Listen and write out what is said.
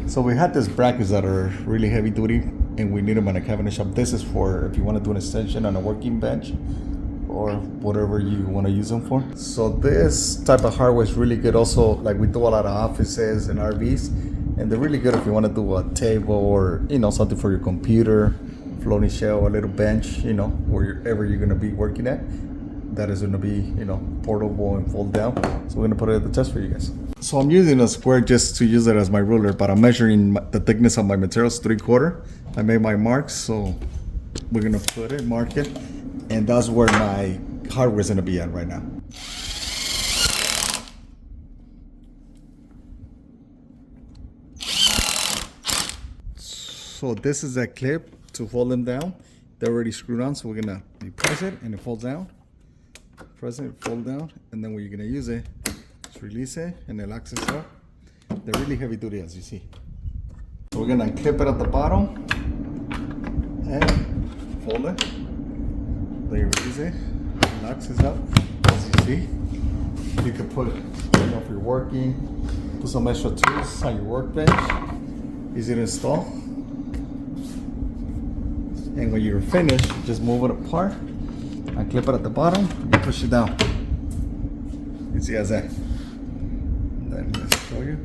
So we had these brackets that are really heavy duty, and we need them in a cabinet shop. This is for if you want to do an extension on a working bench or whatever you want to use them for. So this type of hardware is really good. Also, like we do a lot of offices and RVs, and they're really good if you want to do a table or something for your computer, floating shelf, a little bench, wherever you're gonna be working at. That is gonna be portable and fold down. So we're gonna put it at the test for you guys. So I'm using a square just to use it as my ruler, but I'm measuring the thickness of my materials, 3/4. I made my marks, so we're gonna mark it, and that's where my hardware is gonna be at right now. So this is that clip to fold them down. They're already screwed on, so we're gonna press it and it folds down. Press it, fold down, and then when you're gonna use it, just release it and it locks itself. They're really heavy duty, as you see. So we're gonna clip it at the bottom and fold it. Then you release it, it locks itself, as you see. You can put, if you're working, put some extra tools on your workbench. Easy to install. And when you're finished, just move it apart and clip it at the bottom. You push it down. You see as that. Then let's show you.